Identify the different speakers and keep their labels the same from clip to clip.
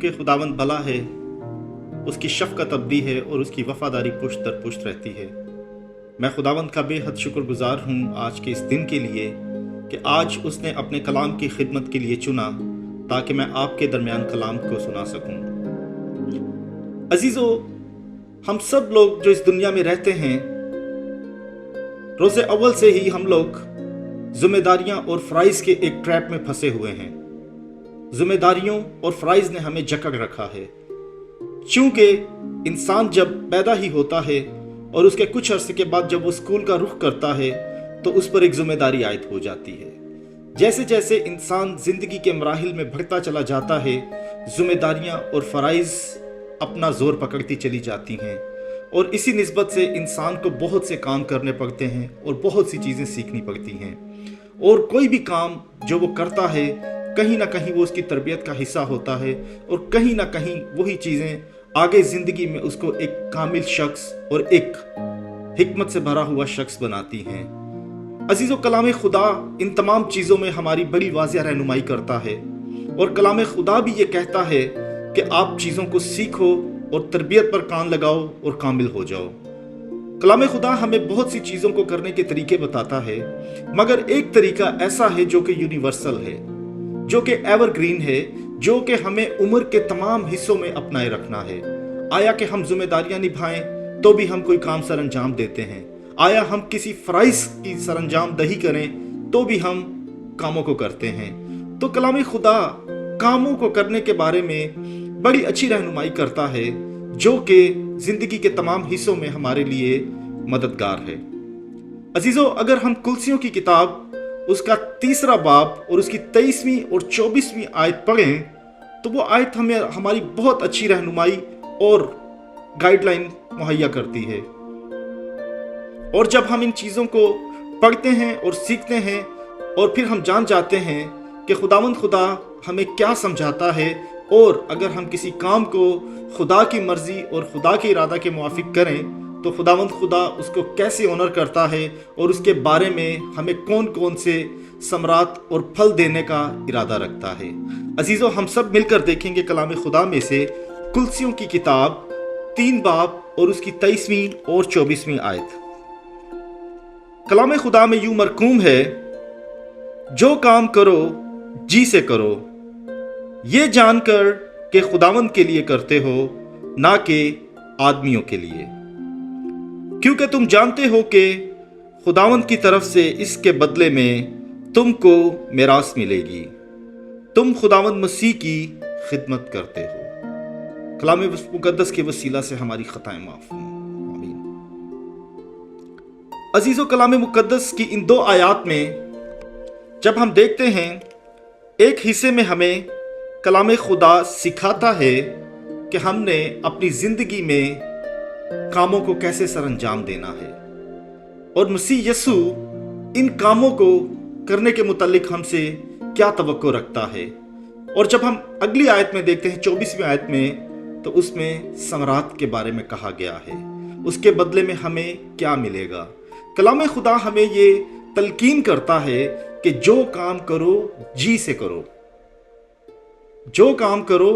Speaker 1: کیونکہ خداوند بھلا ہے، اس کی شفقت ابدی ہے اور اس کی وفاداری پشت در پشت رہتی ہے۔ میں خداوند کا بے حد شکر گزار ہوں آج کے اس دن کے لیے کہ آج اس نے اپنے کلام کی خدمت کے لیے چنا تاکہ میں آپ کے درمیان کلام کو سنا سکوں۔ عزیزو، ہم سب لوگ جو اس دنیا میں رہتے ہیں، روز اول سے ہی ہم لوگ ذمہ داریاں اور فرائض کے ایک ٹریپ میں پھنسے ہوئے ہیں۔ ذمہ داریوں اور فرائض نے ہمیں جکڑ رکھا ہے، چونکہ انسان جب پیدا ہی ہوتا ہے اور اس کے کچھ عرصے کے بعد جب وہ اسکول کا رخ کرتا ہے تو اس پر ایک ذمہ داری عائد ہو جاتی ہے۔ جیسے جیسے انسان زندگی کے مراحل میں بڑھتا چلا جاتا ہے، ذمہ داریاں اور فرائض اپنا زور پکڑتی چلی جاتی ہیں، اور اسی نسبت سے انسان کو بہت سے کام کرنے پڑتے ہیں اور بہت سی چیزیں سیکھنی پڑتی ہیں، اور کوئی بھی کام جو وہ کرتا ہے کہیں نہ کہیں وہ اس کی تربیت کا حصہ ہوتا ہے، اور کہیں نہ کہیں وہی چیزیں آگے زندگی میں اس کو ایک کامل شخص اور ایک حکمت سے بھرا ہوا شخص بناتی ہیں۔ عزیزو، کلام خدا ان تمام چیزوں میں ہماری بڑی واضح رہنمائی کرتا ہے، اور کلام خدا بھی یہ کہتا ہے کہ آپ چیزوں کو سیکھو اور تربیت پر کان لگاؤ اور کامل ہو جاؤ۔ کلام خدا ہمیں بہت سی چیزوں کو کرنے کے طریقے بتاتا ہے، مگر ایک طریقہ ایسا ہے جو کہ یونیورسل ہے، جو کہ ایور گرین ہے، جو کہ ہمیں عمر کے تمام حصوں میں اپنائے رکھنا ہے۔ آیا کہ ہم ذمہ داریاں نبھائیں تو بھی ہم کوئی کام سر انجام دیتے ہیں، آیا ہم کسی فرائض کی سر انجام دہی کریں تو بھی ہم کاموں کو کرتے ہیں۔ تو کلام خدا کاموں کو کرنے کے بارے میں بڑی اچھی رہنمائی کرتا ہے، جو کہ زندگی کے تمام حصوں میں ہمارے لیے مددگار ہے۔ عزیزو، اگر ہم کلسیوں کی کتاب اس کا 3 باب اور اس کی 23ویں اور 24ویں آیت پڑھیں تو وہ آیت ہمیں ہماری بہت اچھی رہنمائی اور گائیڈ لائن مہیا کرتی ہے، اور جب ہم ان چیزوں کو پڑھتے ہیں اور سیکھتے ہیں اور پھر ہم جان جاتے ہیں کہ خداوند خدا ہمیں کیا سمجھاتا ہے، اور اگر ہم کسی کام کو خدا کی مرضی اور خدا کے ارادہ کے موافق کریں تو خداوند خدا اس کو کیسے آنر کرتا ہے اور اس کے بارے میں ہمیں کون کون سے ثمرات اور پھل دینے کا ارادہ رکھتا ہے۔ عزیزو، ہم سب مل کر دیکھیں گے کلام خدا میں سے کلسیوں کی کتاب 3 باب اور اس کی 23ویں اور 24ویں آیت۔ کلام خدا میں یوں مرقوم ہے، جو کام کرو جی سے کرو، یہ جان کر کہ خداوند کے لیے کرتے ہو، نہ کہ آدمیوں کے لیے، کیونکہ تم جانتے ہو کہ خداوند کی طرف سے اس کے بدلے میں تم کو میراث ملے گی، تم خداوند مسیح کی خدمت کرتے ہو۔ کلام مقدس کے وسیلہ سے ہماری خطائیں معاف ہوں، آمین۔ عزیزو، کلام مقدس کی ان 2 آیات میں جب ہم دیکھتے ہیں، ایک حصے میں ہمیں کلام خدا سکھاتا ہے کہ ہم نے اپنی زندگی میں کاموں کو کیسے سر انجام دینا ہے، اور مسیح یسوع ان کاموں کو کرنے کے متعلق ہم سے کیا توقع رکھتا ہے۔ اور جب ہم اگلی آیت میں دیکھتے ہیں 24ویں آیت میں، تو اس میں ثمرات کے بارے میں کہا گیا ہے، اس کے بدلے میں ہمیں کیا ملے گا۔ کلام خدا ہمیں یہ تلقین کرتا ہے کہ جو کام کرو جی سے کرو، جو کام کرو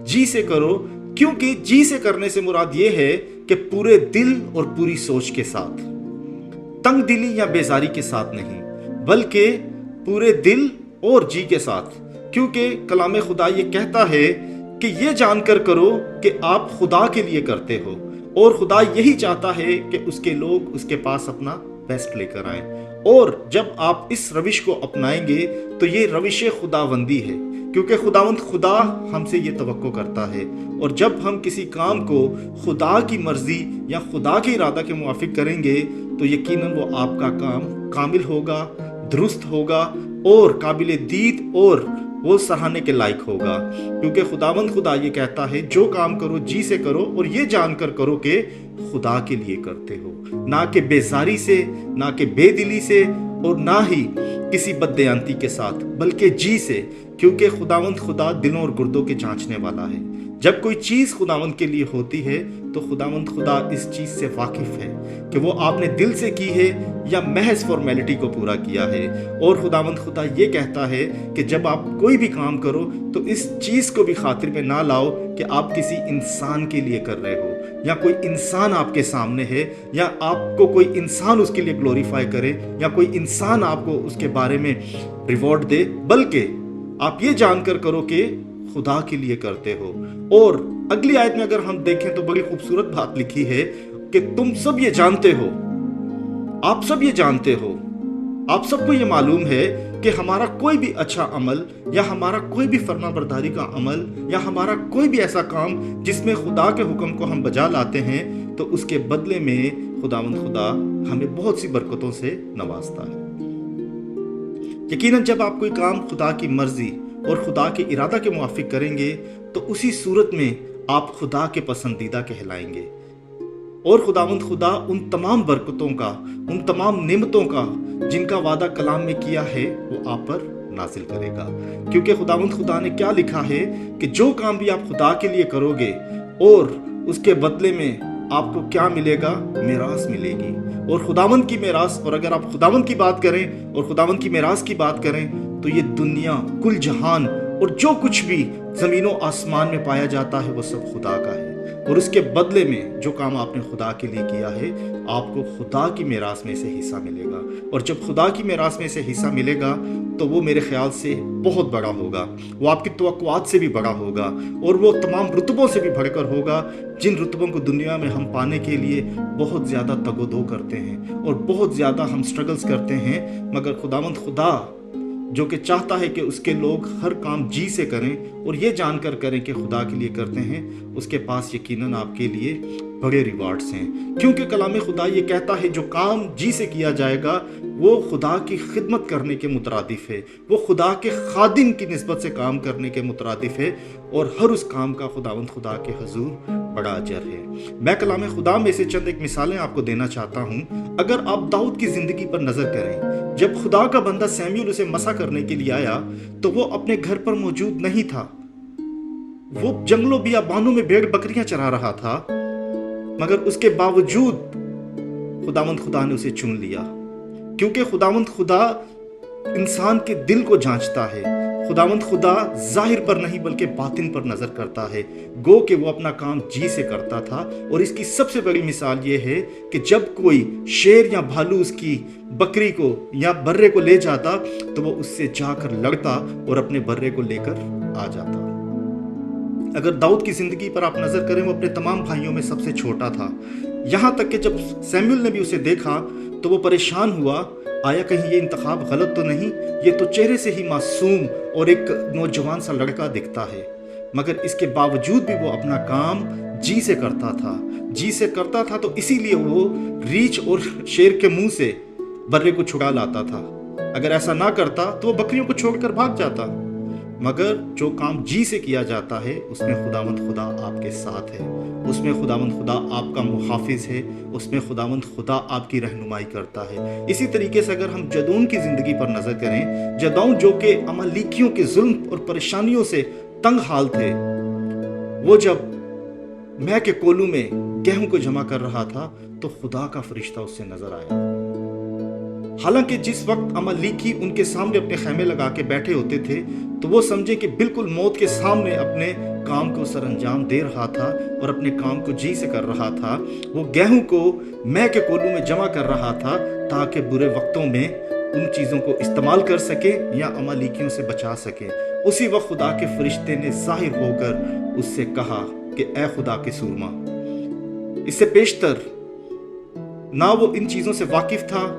Speaker 1: جی سے کرو، کیونکہ جی سے کرنے سے مراد یہ ہے کہ پورے دل اور پوری سوچ کے ساتھ، تنگ دلی یا بیزاری کے ساتھ نہیں، بلکہ پورے دل اور جی کے ساتھ، کیونکہ کلام خدا یہ کہتا ہے کہ یہ جان کر کرو کہ آپ خدا کے لیے کرتے ہو، اور خدا یہی چاہتا ہے کہ اس کے لوگ اس کے پاس اپنا بیسٹ لے کر آئیں، اور جب آپ اس روش کو اپنائیں گے تو یہ روش خداوندی ہے، کیونکہ خداوند خدا ہم سے یہ توقع کرتا ہے، اور جب ہم کسی کام کو خدا کی مرضی یا خدا کے ارادہ کے موافق کریں گے تو یقیناً وہ آپ کا کام کامل ہوگا، درست ہوگا اور قابل دید اور وہ سراہنے کے لائق ہوگا، کیونکہ خداوند خدا یہ کہتا ہے جو کام کرو جی سے کرو، اور یہ جان کر کرو کہ خدا کے لیے کرتے ہو، نہ کہ بیزاری سے، نہ کہ بے دلی سے، اور نہ ہی کسی بددیانتی کے ساتھ، بلکہ جی سے، کیونکہ خداوند خدا دلوں اور گردوں کے جانچنے والا ہے۔ جب کوئی چیز خداوند کے لیے ہوتی ہے تو خداوند خدا اس چیز سے واقف ہے کہ وہ آپ نے دل سے کی ہے या महज फॉर्मेलिटी को पूरा किया है। और खुदावंद खुदा ये कहता है कि जब आप कोई भी काम करो तो इस चीज़ को भी खातिर में ना लाओ कि आप किसी इंसान के लिए कर रहे हो, या कोई इंसान आपके सामने है, या आपको कोई इंसान उसके लिए ग्लोरीफाई करे, या कोई इंसान आपको उसके बारे में रिवॉर्ड दे, बल्कि आप ये जानकर करो कि खुदा के लिए करते हो। और अगली आयत में अगर हम देखें तो बड़ी खूबसूरत बात लिखी है कि तुम सब ये जानते हो, आप सब ये जानते हो, आप सबको ये मालूम है कि हमारा कोई भी अच्छा अमल या हमारा कोई भी फरमाबरदारी का अमल या हमारा कोई भी ऐसा काम जिसमें खुदा के हुक्म को हम बजा लाते हैं तो उसके बदले में खुदावंद खुदा हमें बहुत सी बरकतों से नवाजता है। यकीनन जब आप कोई काम खुदा की मर्जी और खुदा के इरादा के मुवाफिक करेंगे तो उसी सूरत में आप खुदा के पसंदीदा कहलाएंगे और खुदावंद खुदा उन तमाम बरकतों का, उन तमाम नेमतों का जिनका वादा कलाम में किया है वो आप पर नाजिल करेगा। क्योंकि खुदावंद खुदा ने क्या लिखा है कि जो काम भी आप खुदा के लिए करोगे और उसके बदले में आपको क्या मिलेगा, मिरास मिलेगी। और खुदावंद की मिरास, और अगर आप खुदावंद की बात करें और खुदावंद की मिरास की बात करें तो ये दुनिया, कुल जहान और जो कुछ भी जमीनों आसमान में पाया जाता है वो सब खुदा का है। और उसके बदले में जो काम आपने खुदा के लिए किया है आपको खुदा की मिरास में से हिस्सा मिलेगा। और जब खुदा की मिरास में से हिस्सा मिलेगा तो वो मेरे ख्याल से बहुत बड़ा होगा, वो आपकी तवक्कुआत से भी बड़ा होगा और वो तमाम रुतबों से भी बढ़कर होगा जिन रुतबों को दुनिया में हम पाने के लिए बहुत ज़्यादा तगोदो करते हैं और बहुत ज़्यादा हम स्ट्रगल्स करते हैं। मगर खुदावंद खुदा जो कि चाहता है कि उसके लोग हर काम जी से करें और ये जानकर करें कि खुदा के लिए करते हैं, उसके पास यकीनन आपके लिए बड़े रिवार्ड्स हैं। क्योंकि कलाम खुदा ये कहता है जो काम जी से किया जाएगा वो खुदा की खिदमत करने के मुतरादिफ है, वो खुदा के खादिम की निस्बत से काम करने के मुतरादिफ है और हर उस काम का खुदावंद खुदा के हजूर बड़ा अजर है। मैं कलाम खुदा में से चंद एक मिसालें आपको देना चाहता हूँ। अगर आप दाऊद की जिंदगी पर नजर करें, जब खुदा का बंदा सैमुअल उसे मसा करने के लिए आया तो वो अपने घर पर मौजूद नहीं था, वो जंगलों बियाबानों में भेड़ बकरियां चरा रहा था। मगर उसके बावजूद खुदावंद खुदा ने उसे चुन लिया, क्योंकि खुदावंद खुदा इंसान के दिल को जांचता है। खुदावंद खुदा जाहिर पर नहीं बल्कि बातिन पर नजर करता है। गो कि वो अपना काम जी से करता था। और इसकी सबसे बड़ी मिसाल ये है कि जब कोई शेर या भालू उसकी बकरी को या बर्रे को ले जाता तो वो उससे जाकर लड़ता और अपने बर्रे को लेकर आ जाता। अगर दाऊद की जिंदगी पर आप नजर करें, वो अपने तमाम भाइयों में सबसे छोटा था। यहां तक कि जब सैमुअल ने भी उसे देखा तो वो परेशान हुआ, आया कहीं ये इंतखाब गलत तो नहीं, ये तो चेहरे से ही मासूम और एक नौजवान सा लड़का दिखता है। मगर इसके बावजूद भी वो अपना काम जी से करता था, जी से करता था। तो इसीलिए वो रीछ और शेर के मुंह से बर्रे को छुड़ा लाता था। अगर ऐसा ना करता तो वो बकरियों को छोड़कर भाग जाता। मगर जो काम जी से किया जाता है उसमें खुदावंद खुदा आपके साथ है, उसमें खुदावंद खुदा आपका मुहाफिज है, उसमें खुदावंद खुदा आपकी रहनुमाई करता है। इसी तरीके से अगर हम जदौन की ज़िंदगी पर नज़र करें, जदौन जो कि अमालेकियों के जुल्म और परेशानियों से तंग हाल थे, वो जब मैं के कोलू में गेहूं को जमा कर रहा था तो खुदा का फरिश्ता उससे नजर आया। हालांकि जिस वक्त अमालेकी उनके सामने अपने खैमे लगा के बैठे होते थे तो वो समझे कि बिल्कुल मौत के सामने अपने काम को सरअंजाम दे रहा था और अपने काम को जी से कर रहा था। वो गेहूं को मैं के कोलू में जमा कर रहा था ताकि बुरे वक्तों में उन चीज़ों को इस्तेमाल कर सके या अमालेकियों से बचा सके। उसी वक्त खुदा के फरिश्ते ने जाहिर होकर उससे कहा कि ए खुदा के सूरमा। इससे पेशतर ना वो इन चीज़ों से वाकिफ था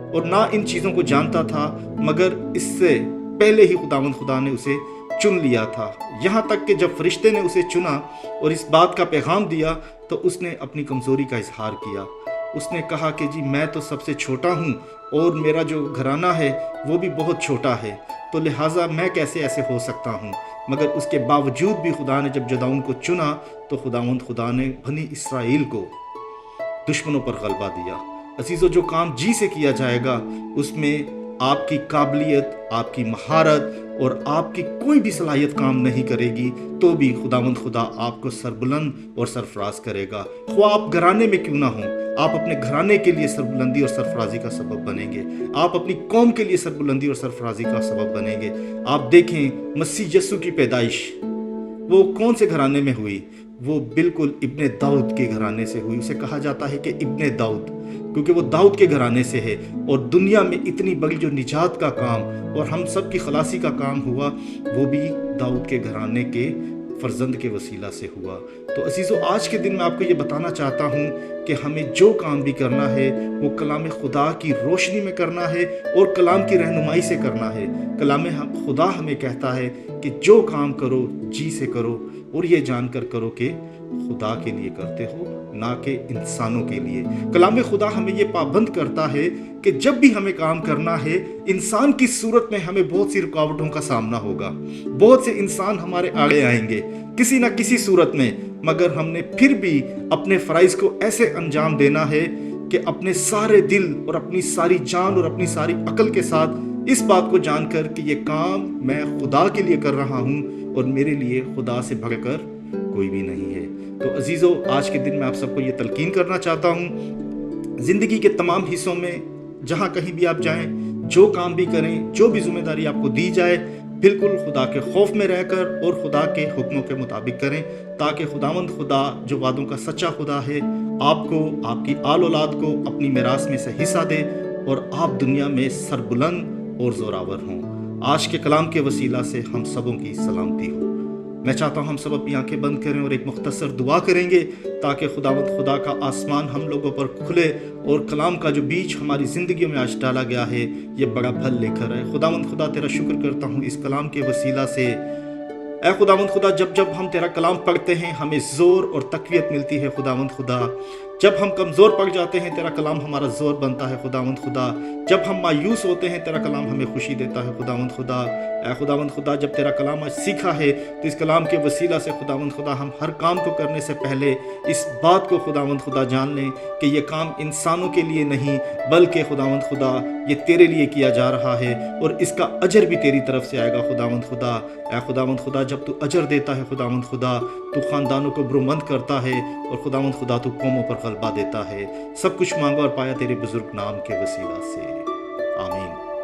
Speaker 1: और ना इन चीज़ों को जानता था, मगर इससे पहले ही खुदावंद खुदा ने उसे चुन लिया था। यहाँ तक कि जब फरिश्ते ने उसे चुना और इस बात का पैगाम दिया तो उसने अपनी कमज़ोरी का इजहार किया। उसने कहा कि जी मैं तो सबसे छोटा हूँ और मेरा जो घराना है वो भी बहुत छोटा है, तो लिहाजा मैं कैसे ऐसे हो सकता हूँ। मगर उसके बावजूद भी खुदा ने जब जदाऊन को चुना तो खुदावंद खुदा ने बनी इसराइल को दुश्मनों पर गलबा दिया। अजीज़ों, जो काम जी से किया जाएगा उसमें आपकी काबिलियत, आपकी महारत और आपकी कोई भी सलाहियत काम नहीं करेगी, तो भी खुदावंद खुदा आपको सरबुलंद और सरफराज करेगा। ख्वाह आप घराने में क्यों ना हो, आप अपने घराने के लिए सरबुलंदी और सरफराजी का सबब बनेंगे। आप अपनी कौम के लिए सरबुलंदी और सरफराजी का सबब बनेंगे। आप देखें मसीह यस्सु की पैदाइश वो कौन से घराने में हुई? वो बिल्कुल इब्ने दाऊद के घराने से हुई। उसे कहा जाता है कि इब्ने दाऊद, क्योंकि वो दाऊद के घराने से है। और दुनिया में इतनी बड़ी जो निजात का काम और हम सब की खलासी का काम हुआ, वो भी दाऊद के घराने के फर्जंद के वसीला से हुआ। तो अजीज़ों, आज के दिन मैं आपको ये बताना चाहता हूँ कि हमें जो काम भी करना है वो कलाम खुदा की रोशनी में करना है और कलाम की रहनुमाई से करना है। कलाम खुदा हमें कहता है कि जो काम करो जी से करो और ये जानकर करो कि खुदा के लिए करते हो, ना कि इंसानों के लिए। कलाम खुदा हमें ये पाबंद करता है कि जब भी हमें काम करना है, इंसान की सूरत में हमें बहुत सी रुकावटों का सामना होगा। बहुत से इंसान हमारे आगे आएंगे किसी ना किसी सूरत में, मगर हमने फिर भी अपने फ़राइज़ को ऐसे अंजाम देना है कि अपने सारे दिल और अपनी सारी जान और अपनी सारी अकल के साथ इस बात को जानकर कि ये काम मैं खुदा के लिए कर रहा हूँ और मेरे लिए खुदा से बढ़कर कोई भी नहीं है। तो अजीज़ों, आज के दिन मैं आप सबको ये तलकीन करना चाहता हूँ, ज़िंदगी के तमाम हिस्सों में जहाँ कहीं भी आप जाएं, जो काम भी करें, जो भी जिम्मेदारी आपको दी जाए, बिल्कुल खुदा के खौफ में रहकर और खुदा के हुक्मों के मुताबिक करें, ताकि खुदावंद खुदा जो वादों का सच्चा खुदा है, आपको, आपकी आल औलाद को अपनी मिरास में से हिस्सा दे और आप दुनिया में सरबुलंद और ज़ोरावर हों। आज के कलाम के वसीला से हम सबों की सलामती हो। मैं चाहता हूँ हम सब अपनी आंखें बंद करें और एक मुख्तसर दुआ करेंगे ताकि खुदावंद खुदा का आसमान हम लोगों पर खुले और कलाम का जो बीज हमारी ज़िंदगी में आज डाला गया है ये बड़ा फल लेकर आए। खुदावंद खुदा तेरा शुक्र करता हूँ इस कलाम के वसीला से। ऐ खुदावंद खुदा, जब जब हम तेरा कलाम पढ़ते हैं हमें ज़ोर और तक़वियत मिलती है। खुदावंद खुदा, जब हम कमज़ोर पड़ जाते हैं तेरा कलाम हमारा ज़ोर बनता है। खुदावंद खुदा, जब हम मायूस होते हैं तेरा कलाम हमें खुशी देता है। खुदावंद खुदा, ऐ खुदावंद खुदा, जब तेरा कलाम आज सीखा है तो इस कलाम के वसीला से खुदावंद खुदा हम हर काम को करने से पहले इस बात को खुदावंद खुदा जान लें कि ये काम इंसानों के लिए नहीं बल्कि खुदावंद खुदा ये तेरे लिए किया जा रहा है और इसका अजर भी तेरी तरफ से आएगा। खुदावंद खुदा, ऐ खुदावंद खुदा, जब तू अजर देता है खुदावंद खुदा, तू ख़ानदानों को बुरमंद करता है और खुदावंद खुदा तू कौमों पर गलबा देता है। सब कुछ मांगा और पाया तेरे बुजुर्ग नाम के वसीला से, आमीन।